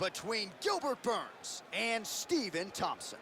between Gilbert Burns and Stephen Thompson.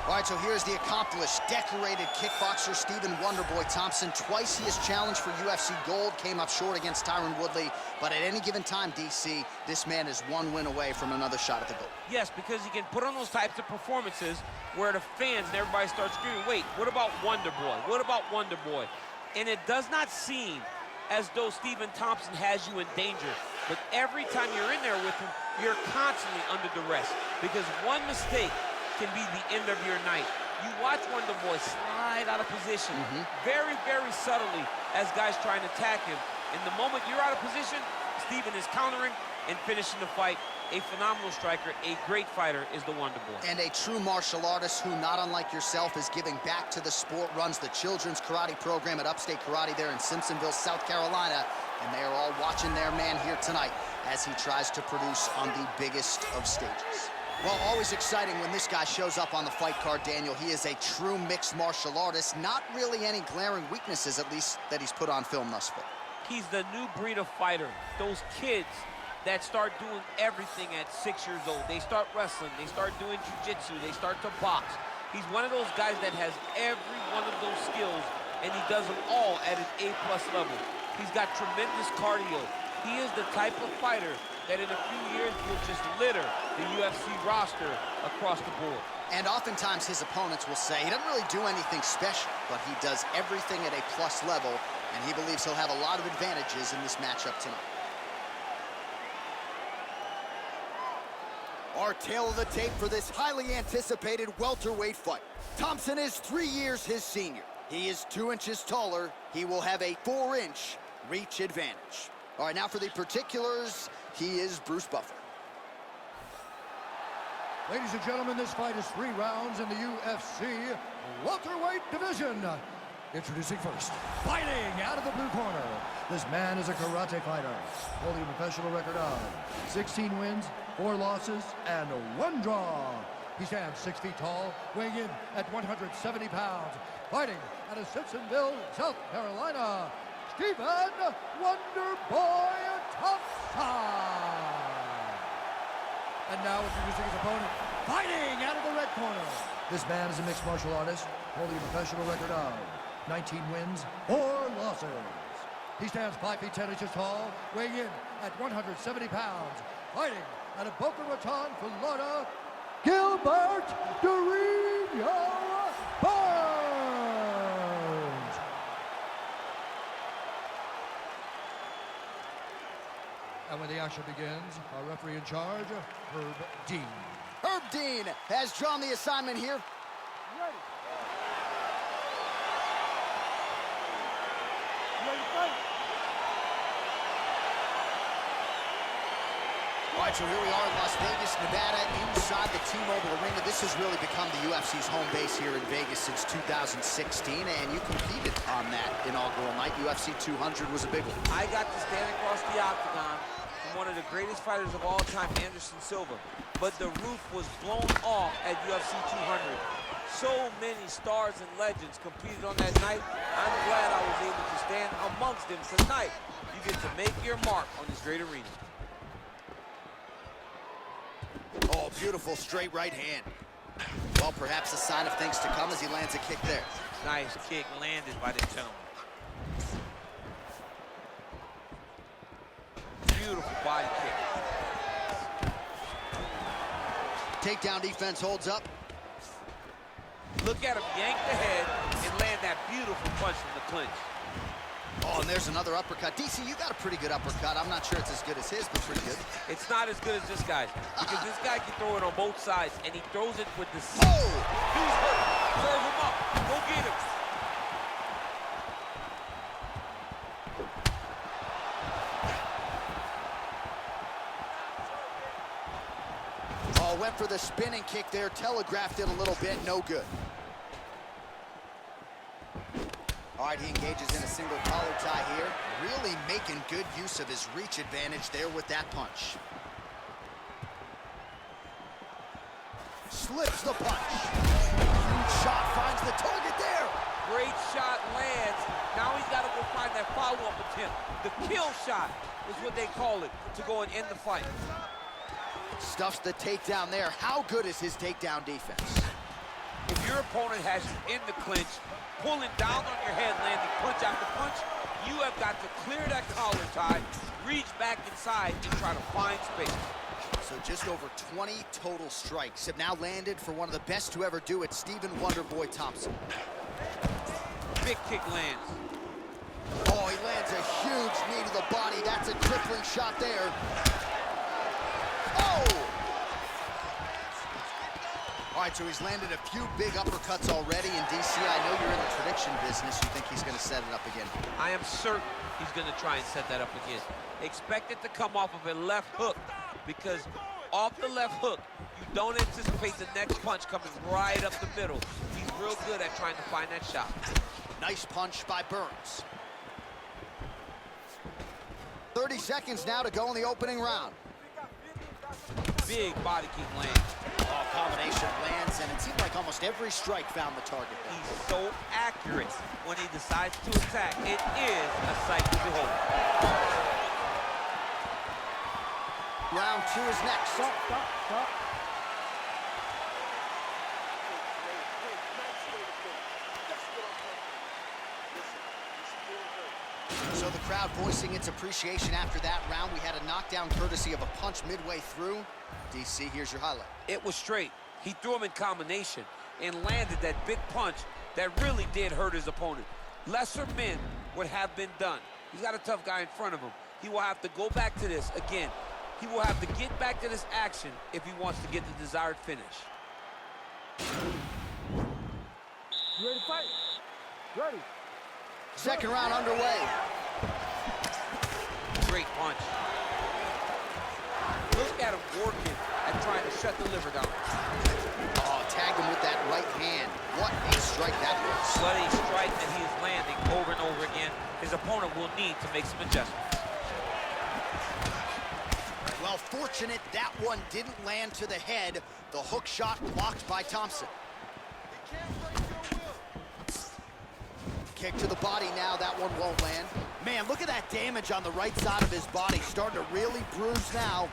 All right, so here's the accomplished, decorated kickboxer Stephen Wonderboy Thompson. Twice he has challenged for UFC gold, came up short against Tyron Woodley, but at any given time, DC, this man is one win away from another shot at the gold. Yes, because he can put on those types of performances where the fans and everybody starts screaming, wait, what about Wonderboy? What about Wonderboy? And it does not seem as though Stephen Thompson has you in danger, but every time you're in there with him, you're constantly under duress, because one mistake can be the end of your night. You watch Wonderboy slide out of position very, very subtly as guys trying to attack him. And the moment you're out of position, Stephen is countering and finishing the fight. A phenomenal striker, a great fighter is the Wonderboy. And a true martial artist who, not unlike yourself, is giving back to the sport, runs the children's karate program at Upstate Karate there in Simpsonville, South Carolina. And they are all watching their man here tonight as he tries to produce on the biggest of stages. Well, always exciting when this guy shows up on the fight card, Daniel. He is a true mixed martial artist. Not really any glaring weaknesses, at least, that he's put on film thus far. He's the new breed of fighter. Those kids that start doing everything at 6 years old. They start wrestling, they start doing jiu-jitsu, they start to box. He's one of those guys that has every one of those skills, and he does them all at an A+ level. He's got tremendous cardio. He is the type of fighter that in a few years will just litter the UFC roster across the board. And oftentimes his opponents will say he doesn't really do anything special, but he does everything at a plus level, and he believes he'll have a lot of advantages in this matchup tonight. Our tale of the tape for this highly anticipated welterweight fight. Thompson is 3 years his senior. He is 2 inches taller. He will have a 4-inch reach advantage. All right, now for the particulars, he is Bruce Buffer. Ladies and gentlemen, this fight is 3 rounds in the UFC welterweight division. Introducing first, fighting out of the blue corner. This man is a karate fighter, holding a professional record of 16 wins, 4 losses, and 1 draw. He stands 6 feet tall, weighing in at 170 pounds, fighting out of Simpsonville, South Carolina, Stephen Wonderboy Thompson. And now introducing his opponent, fighting out of the red corner. This man is a mixed martial artist, holding a professional record of 19 wins, 4 losses. He stands 5 feet 10 inches tall, weighing in at 170 pounds, fighting out of Boca Raton, Florida, Gilbert Burns. And when the action begins, our referee in charge, Herb Dean. Herb Dean has drawn the assignment here. Ready. Ready to fight. All right, so here we are in Las Vegas, Nevada, inside the T-Mobile Arena. This has really become the UFC's home base here in Vegas since 2016, and you competed on that inaugural night. UFC 200 was a big one. I got to stand across the octagon from one of the greatest fighters of all time, Anderson Silva. But the roof was blown off at UFC 200. So many stars and legends competed on that night. I'm glad I was able to stand amongst them tonight. You get to make your mark on this great arena. Oh, beautiful straight right hand. Well, perhaps a sign of things to come as he lands a kick there. Nice kick landed by this gentleman. Beautiful body kick. Takedown defense holds up. Look at him yank the head and land that beautiful punch from the clinch. Oh, and there's another uppercut. DC, you got a pretty good uppercut. I'm not sure it's as good as his, but pretty good. It's not as good as this guy's, because this guy can throw it on both sides, and he throws it with the... Oh! He's hurt. Serve him up. Go get him. Oh, went for the spinning kick there, telegraphed it a little bit, no good. All right, he engages in a single collar tie here. Really making good use of his reach advantage there with that punch. slips the punch. Huge shot finds the target there. Great shot lands. Now he's got to go find that follow-up attempt. The kill shot is what they call it, to go and end the fight. Stuffs the takedown there. How good is his takedown defense? If your opponent has you in the clinch, pulling down on your head, landing punch after punch, you have got to clear that collar tie, reach back inside, and try to find space. So just over 20 total strikes have now landed for one of the best to ever do it, Stephen Wonderboy Thompson. Big kick lands. Oh, he lands a huge knee to the body. That's a crippling shot there. Oh! All right, so he's landed a few big uppercuts already. In DC, I know you're in the prediction business. You think he's going to set it up again? I am certain he's going to try and set that up again. Expect it to come off of a left hook, because off the left hook, you don't anticipate the next punch coming right up the middle. He's real good at trying to find that shot. Nice punch by Burns. 30 seconds now to go in the opening round. Big body kick lands. Oh, combination lands, and it seemed like almost every strike found the target there. He's so accurate when he decides to attack. It is a sight to behold. Round 2 is next. Stop. So the crowd voicing its appreciation after that round. We had a knockdown courtesy of a punch midway through. DC, here's your highlight. It was straight. He threw him in combination and landed that big punch that really did hurt his opponent. Lesser men would have been done. He's got a tough guy in front of him. He will have to go back to this again. He will have to get back to this action if he wants to get the desired finish. You ready to fight? Ready. Second round underway. Great punch. Look at him working at trying to shut the liver down. Oh, tagged him with that right hand. What a strike that was. But a strike that he is landing over and over again. His opponent will need to make some adjustments. Well, fortunate that one didn't land to the head. The hook shot blocked by Thompson. Kick to the body now. That one won't land. Man, look at that damage on the right side of his body. Starting to really bruise now.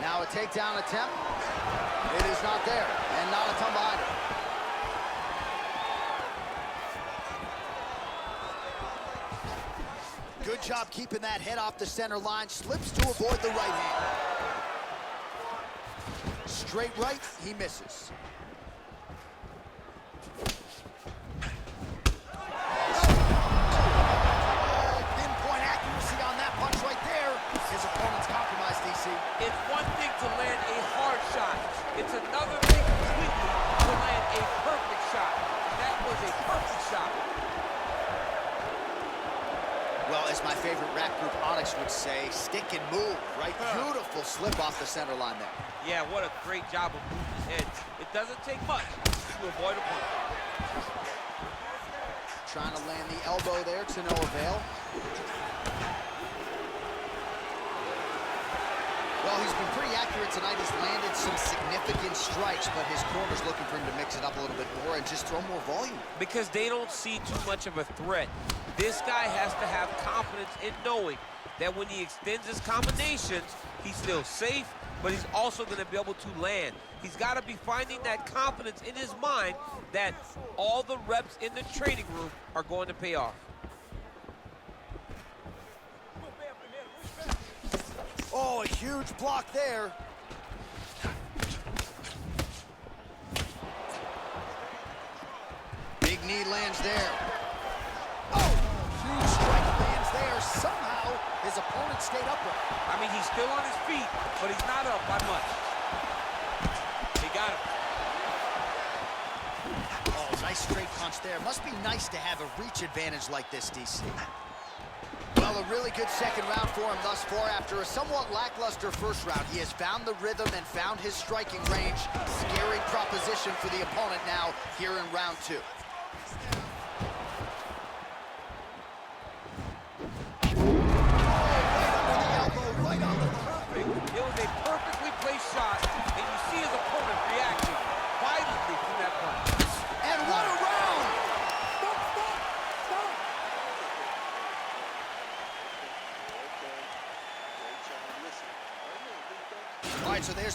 Now a takedown attempt. It is not there, and not a ton behind it. Good job keeping that head off the center line. Slips to avoid the right hand. Straight right, he misses. Pinpoint accuracy on that punch right there. His opponent's compromised, DC. It's one thing to land a hard shot. It's another thing completely to land a perfect shot. That was a perfect shot. Well, as my favorite rap group Onyx would say, stick and move, right? Beautiful slip off the center line there. Yeah, what a great job of moving his head. It doesn't take much to avoid a punch. Trying to land the elbow there to no avail. Well, he's been pretty accurate tonight. He's landed some significant strikes, but his corner's looking for him to mix it up a little bit more and just throw more volume. Because they don't see too much of a threat. This guy has to have confidence in knowing that when he extends his combinations, he's still safe, but he's also going to be able to land. He's got to be finding that confidence in his mind that all the reps in the training room are going to pay off. Oh, a huge block there. Big knee lands there. Oh, huge strike lands there. Somehow, his opponent stayed upright. I mean, he's still on his feet, but he's not up by much. He got him. Oh, nice straight punch there. Must be nice to have a reach advantage like this, DC. Well, a really good second round for him thus far. After a somewhat lackluster first round, he has found the rhythm and found his striking range. Scary proposition for the opponent now here in round 2. It was a perfect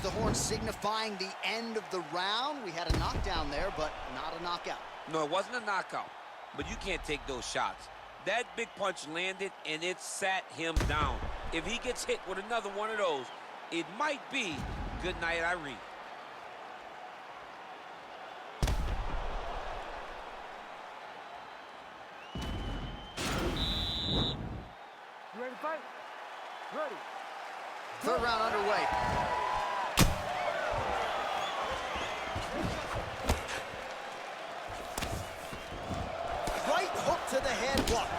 There's the horn signifying the end of the round. We had a knockdown there, but not a knockout. No, it wasn't a knockout, but you can't take those shots. That big punch landed, and it sat him down. If he gets hit with another one of those, it might be good night, Irene. You ready to fight? Ready. Third round underway. Right hook to the head, blocked.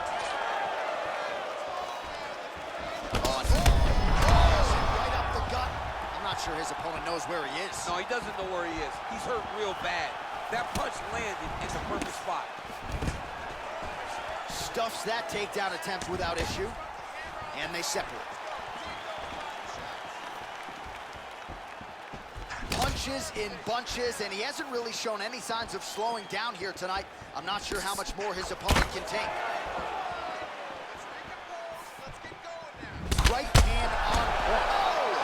Right up the gut. I'm not sure his opponent knows where he is. No, he doesn't know where he is. He's hurt real bad. That punch landed in the perfect spot. Stuffs that takedown attempt without issue. And they separate. Punches in bunches, and he hasn't really shown any signs of slowing down here tonight. I'm not sure how much more his opponent can take. Right hand on point. Oh!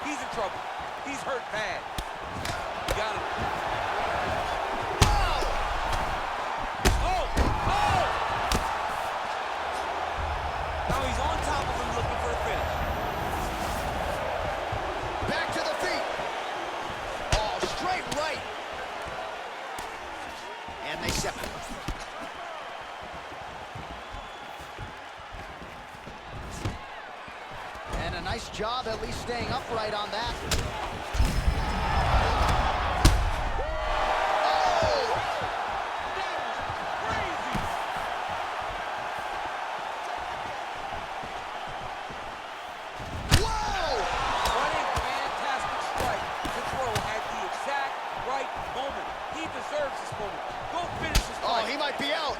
He's in trouble. He's hurt bad. You got him. Oh! Oh! Oh! Now he's on top of him looking for a finish. Back to the feet. Oh, straight right. And they separate. And a nice job at least staying upright on that. Oh! Crazy! Whoa! What a fantastic strike to throw at the exact right moment. He deserves this moment. Go finish this fight. Oh, he might be out.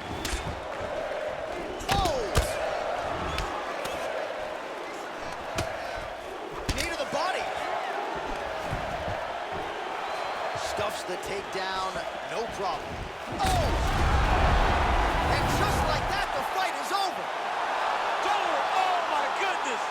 Oh! Knee to the body. Stuffs the takedown, no problem. Oh! And just like that, the fight is over. Oh my goodness!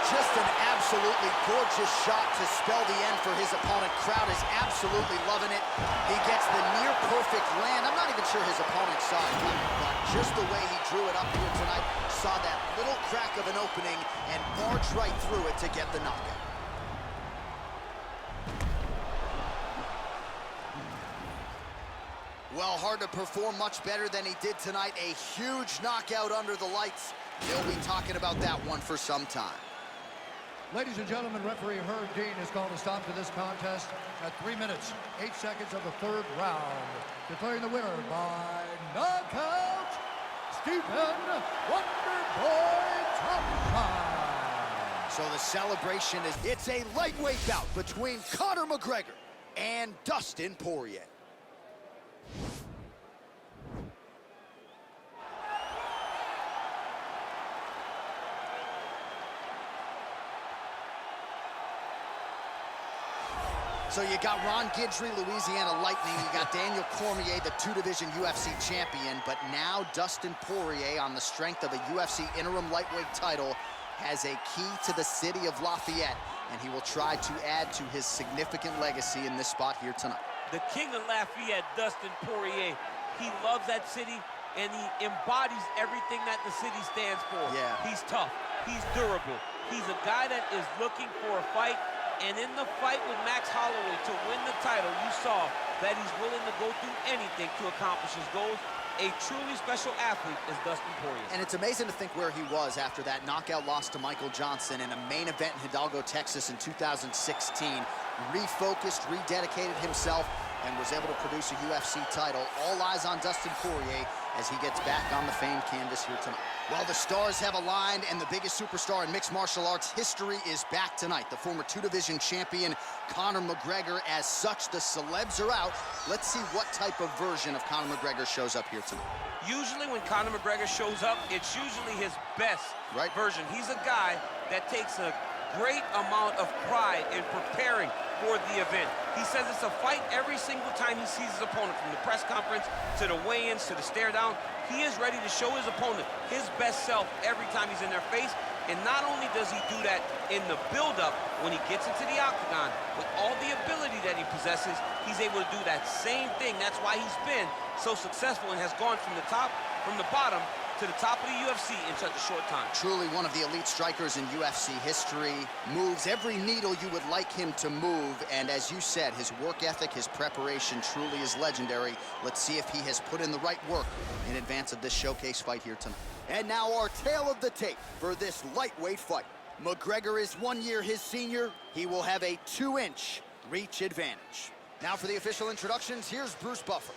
Just an absolutely gorgeous shot to spell the end for his opponent. Crowd is absolutely loving it. He gets the near-perfect land. I'm not even sure his opponent saw it coming, but just the way he drew it up here tonight, saw that little crack of an opening and barged right through it to get the knockout. Well, hard to perform much better than he did tonight. A huge knockout under the lights. They'll be talking about that one for some time. Ladies and gentlemen, referee Herb Dean has called a stop to this contest at 3 minutes, 8 seconds of the third round, declaring the winner by knockout, Stephen Wonderboy Thompson. So the celebration is, it's a lightweight bout between Conor McGregor and Dustin Poirier. So you got Ron Guidry, Louisiana Lightning. You got Daniel Cormier, the two-division UFC champion. But now Dustin Poirier, on the strength of a UFC interim lightweight title, has a key to the city of Lafayette, and he will try to add to his significant legacy in this spot here tonight. The king of Lafayette, Dustin Poirier, he loves that city, and he embodies everything that the city stands for. Yeah. He's tough. He's durable. He's a guy that is looking for a fight. And in the fight with Max Holloway to win the title, you saw that he's willing to go through anything to accomplish his goals. A truly special athlete is Dustin Poirier. And it's amazing to think where he was after that knockout loss to Michael Johnson in a main event in Hidalgo, Texas in 2016. Refocused, rededicated himself, and was able to produce a UFC title. All eyes on Dustin Poirier as he gets back on the famed canvas here tonight. Well, the stars have aligned, and the biggest superstar in mixed martial arts history is back tonight. The former two-division champion, Conor McGregor. As such, the celebs are out. Let's see what type of version of Conor McGregor shows up here tonight. Usually when Conor McGregor shows up, it's usually his best version. He's a guy that takes a great amount of pride in preparing for the event. He says it's a fight every single time he sees his opponent, from the press conference to the weigh-ins to the stare down. He is ready to show his opponent his best self every time he's in their face, And not only does he do that in the build-up when he gets into the octagon, with all the ability that he possesses, he's able to do that same thing. That's why he's been so successful and has gone from the bottom to the top of the UFC in such a short time. Truly one of the elite strikers in UFC history. Moves every needle you would like him to move. And as you said, his work ethic, his preparation truly is legendary. Let's see if he has put in the right work in advance of this showcase fight here tonight. And now our tale of the tape for this lightweight fight. McGregor is 1 year his senior. He will have a 2-inch reach advantage. Now for the official introductions, here's Bruce Buffer.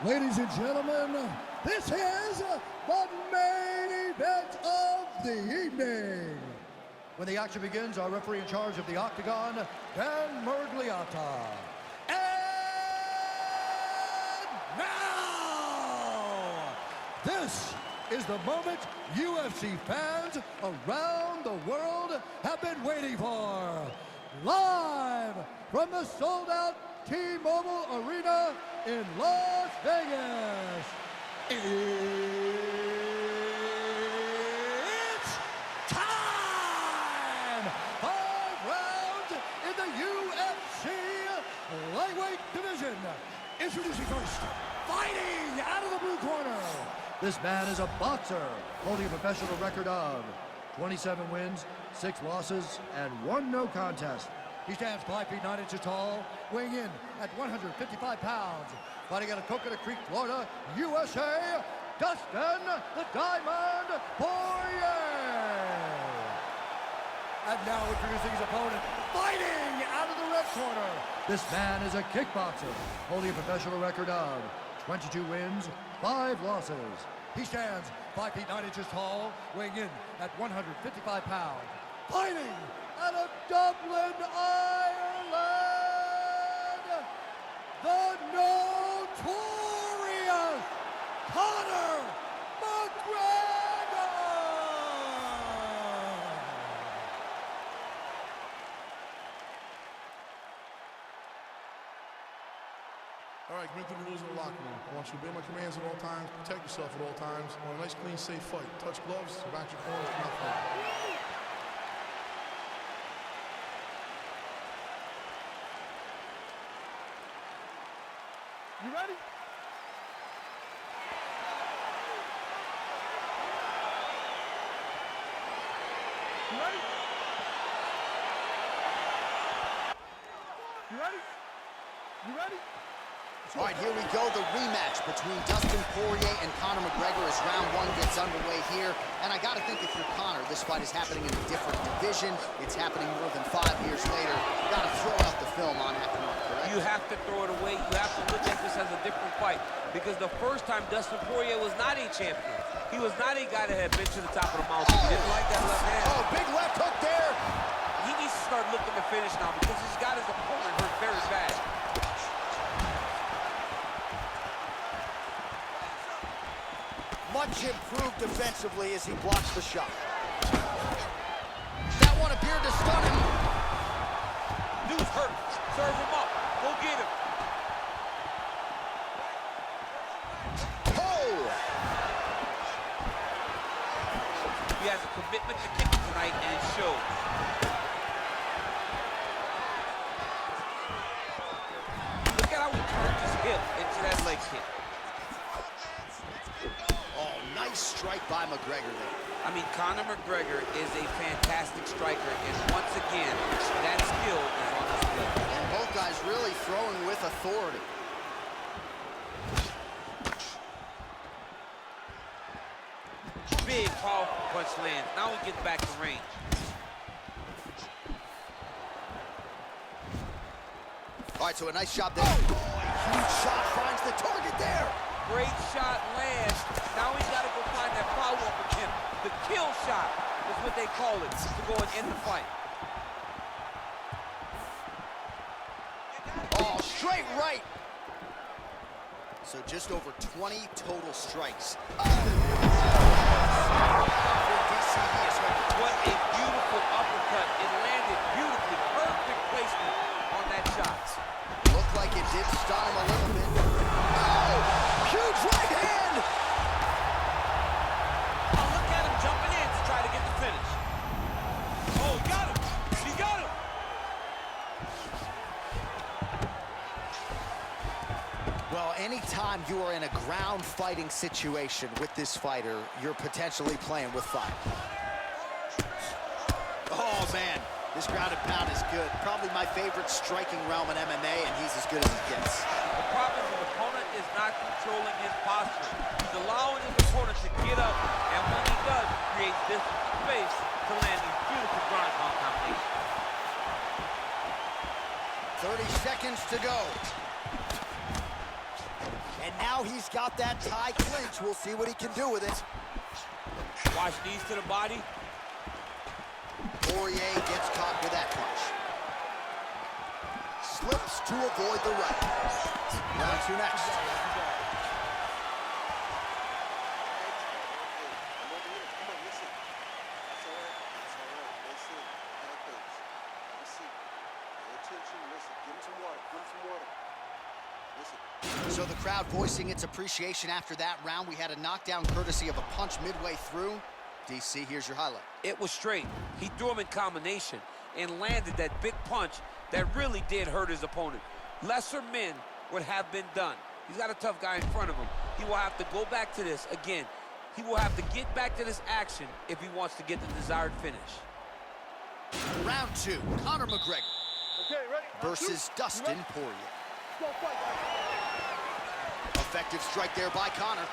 Ladies and gentlemen, this is the main event of the evening. When the action begins, our referee in charge of the octagon, Dan Mergliata. And now, this is the moment UFC fans around the world have been waiting for. Live from the sold-out T-Mobile Arena in Las Vegas. It's time! 5 rounds in the UFC lightweight division. Introducing first, fighting out of the blue corner. This man is a boxer holding a professional record of 27 wins, 6 losses, and 1 no contest. He stands 5 feet 9 inches tall, weighing in at 155 pounds. Fighting out of Coconut Creek, Florida, USA, Dustin the Diamond Poirier. And now introducing his opponent, fighting out of the red corner. This man is a kickboxer, holding a professional record of 22 wins, 5 losses. He stands 5 feet 9 inches tall, weighing in at 155 pounds. Fighting out of Dublin, Ireland, the notorious Conor McGregor! All right, commit to the rules in the locker room. I want you to obey my commands at all times, protect yourself at all times. I want a nice, clean, safe fight. Touch gloves, back your corners, come out fight. You ready? You ready? You ready? You ready? All right, here we go, the rematch between Dustin Poirier and Conor McGregor as round 1 gets underway here. And I gotta think if you're Conor, this fight is happening in a different division. It's happening more than 5 years later. You gotta throw out the film on Act 1, correct? You have to throw it away. You have to look at this as a different fight. Because the first time Dustin Poirier was not a champion. He was not a guy that had been to the top of the mountain. He didn't like that left hand. Oh, big left hook there. He needs to start looking to finish now because he's got his opponent hurt very bad. Much improved defensively as he blocks the shot. That one appeared to stun him. Dude's hurt. Serve him up. Go get him. Oh! He has a commitment to kicking tonight, and it shows. Look at how he turned his hip into that leg kick. Nice strike by McGregor there. I mean, Conor McGregor is a fantastic striker, and once again, that skill is on display. And both guys really throwing with authority. Big, powerful punch lands. Now he gets back to range. All right, so a nice shot there. Oh, huge shot finds the target there. Great shot lands. Now he's got to go find that follow-up attempt. The kill shot is what they call it to go and end the fight. Oh, straight right. So just over 20 total strikes. What a beautiful uppercut. It landed beautifully. Perfect placement on that shot. Looked like it did stun him a little bit. Oh, huge right hand. Oh, look at him jumping in to try to get the anytime you are in a ground fighting situation with this fighter, you're potentially playing with fire. Oh, man, this ground and pound is good. Probably my favorite striking realm in MMA, and he's as good as he gets. The problem is the opponent is not controlling his posture. He's allowing his opponent to get up, and when he does, he creates distance and space to land these beautiful ground and pound combinations. 30 seconds to go. And now he's got that tie clinch. We'll see what he can do with it. Watch knees to the body. Poirier gets caught with that punch. Slips to avoid the right. Round two next. So the crowd voicing its appreciation after that round. We had a knockdown courtesy of a punch midway through. DC, here's your highlight. It was straight. He threw him in combination and landed that big punch that really did hurt his opponent. Lesser men would have been done. He's got a tough guy in front of him. He will have to go back to this again. He will have to get back to this action if he wants to get the desired finish. Round two, Conor McGregor versus Dustin Poirier. Effective strike there by Conor.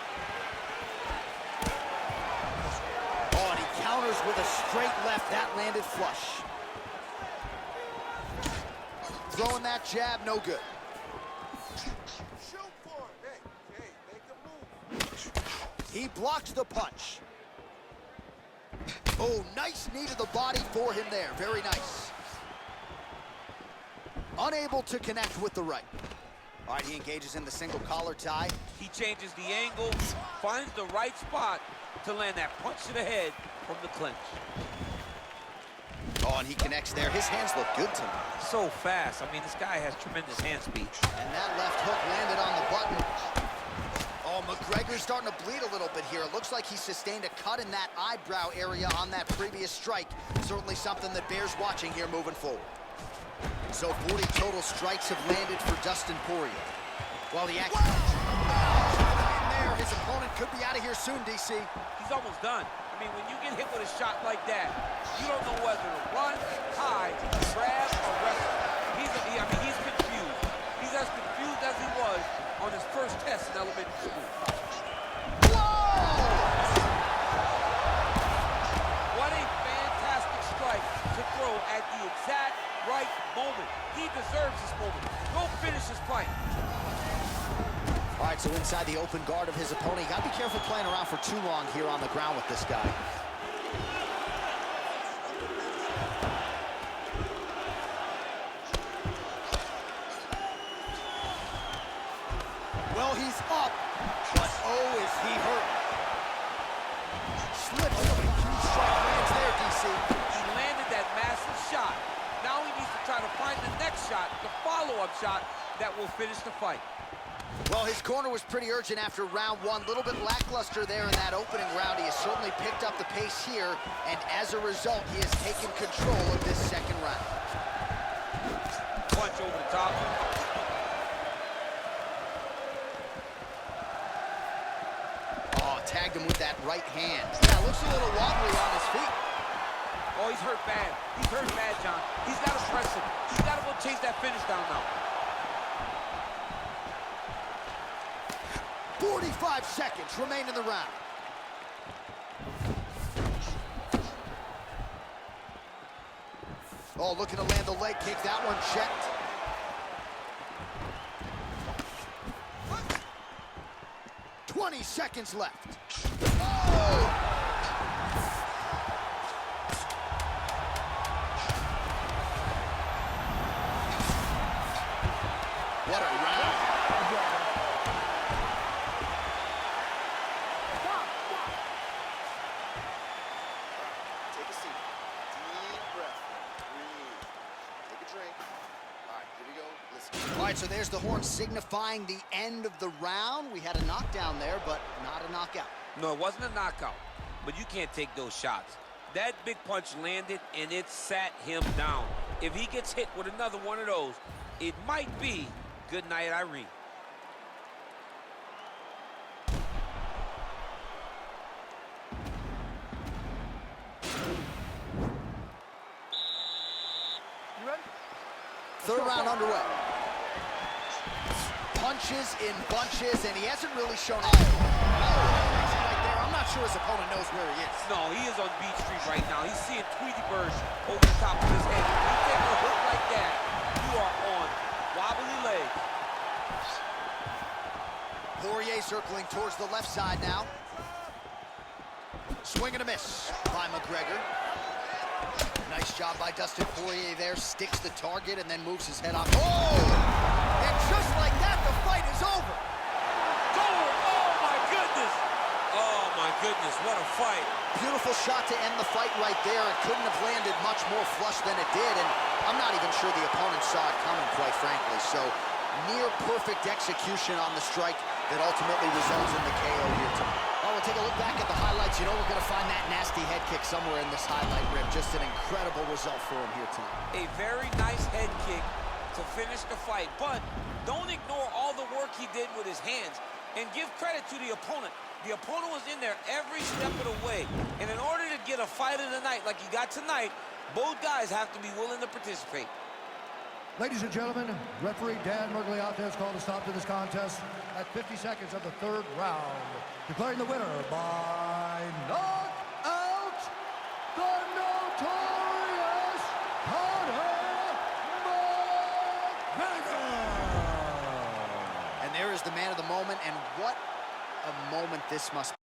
Oh, and he counters with a straight left. That landed flush. Throwing that jab, no good. He blocks the punch. Oh, nice knee to the body for him there. Very nice. Unable to connect with the right. All right, he engages in the single collar tie. He changes the angle, finds the right spot to land that punch to the head from the clinch. Oh, and he connects there. His hands look good to me. So fast. I mean, this guy has tremendous hand speed. And that left hook landed on the button. Oh, McGregor's starting to bleed a little bit here. It looks like he sustained a cut in that eyebrow area on that previous strike. Certainly something that bears watching here moving forward. So 40 total strikes have landed for Dustin Poirier. While the action in there, his opponent could be out of here soon, DC. He's almost done. I mean, when you get hit with a shot like that, you don't know whether to run, hide, grab, or wrestle. He's confused. He's as confused as he was on his first test in elementary school. Whoa! What a fantastic strike to throw at the exact right moment. He deserves this moment. Go finish his fight. All right, so inside the open guard of his opponent. You got to be careful playing around for too long here on the ground with this guy. Well, he's up, but oh, is he hurt. Slips up a huge strike lands there, DC. He landed that massive shot. Now he needs to try to find the next shot, the follow-up shot that will finish the fight. Well, his corner was pretty urgent after round one. A little bit lackluster there in that opening round. He has certainly picked up the pace here, and as a result, he has taken control of this second round. Punch over the top. Oh, tagged him with that right hand. Yeah, looks a little wobbly on his feet. Oh, he's hurt bad. He's hurt bad, John. He's got to press him. He's got to go chase that finish down now. 45 seconds remain in the round. Oh, looking to land the leg kick. That one checked. $20 seconds left. Oh! What a round. Take a seat. Deep breath. Breathe. Take a drink. All right, here we go. Listen. All right, so there's the horn signifying the end of the round. We had a knockdown there, but not a knockout. No, it wasn't a knockout, but you can't take those shots. That big punch landed, and it sat him down. If he gets hit with another one of those, it might be good night, Irene. Third round underway. Punches in bunches, and he hasn't really shown anything. Right there. I'm not sure his opponent knows where he is. No, he is on Beach Street right now. He's seeing Tweety Bird over the top of his head. When you take a hook like that, you are on wobbly legs. Poirier circling towards the left side now. Swing and a miss by McGregor. Nice job by Dustin. Poirier there, sticks the target and then moves his head off. Oh! And just like that, the fight is over. Oh my goodness! Oh my goodness, what a fight. Beautiful shot to end the fight right there. It couldn't have landed much more flush than it did, and I'm not even sure the opponent saw it coming, quite frankly. So, near perfect execution on the strike that ultimately results in the KO here tonight. Oh, we'll take a look back at the highlights. You know we're going to find that nasty head kick somewhere in this highlight rip. Just an incredible result for him here tonight. A very nice head kick to finish the fight, but don't ignore all the work he did with his hands, and give credit to the opponent. The opponent was in there every step of the way, and in order to get a fight of the night like you got tonight, both guys have to be willing to participate. Ladies and gentlemen, referee Dan Mergliate has called a stop to this contest at 50 seconds of the third round, declaring the winner by knockout, the notorious Conor McGregor. And there is the man of the moment, and what a moment this must be.